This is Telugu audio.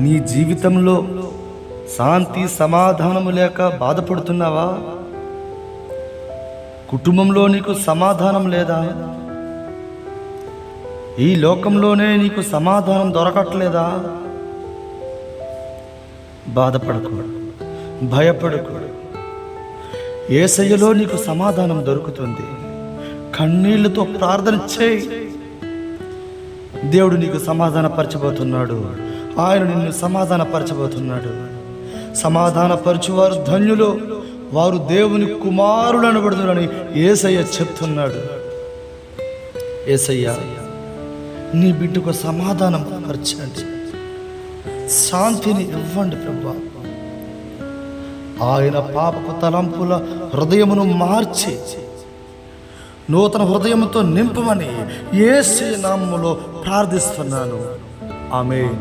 నీ జీవితంలో శాంతి సమాధానము లేక బాధపడుతున్నావా? కుటుంబంలో నీకు సమాధానం లేదా? ఈ లోకంలోనే నీకు సమాధానం దొరకట్లేదా? బాధపడకు, భయపడకు. యేసయ్యలో నీకు సమాధానం దొరుకుతుంది. కన్నీళ్లతో ప్రార్థన చేయి. దేవుడు నీకు సమాధానపరచబోతున్నాడు. ఆయన నిన్ను సమాధానపరచబోతున్నాడు. సమాధానపరచువారు ధన్యులు, వారు దేవుని కుమారులు అనబడుతున్నారని యేసయ్య చెప్తున్నాడు. యేసయ్య నీ బిడ్డకు సమాధానం పరచండి, శాంతిని ఇవ్వండి ప్రభువా. ఆయన పాపపు తలంపుల హృదయమును మార్చి నూతన హృదయముతో నింపమని యేసు నామములో ప్రార్థిస్తున్నాను. ఆమేన్.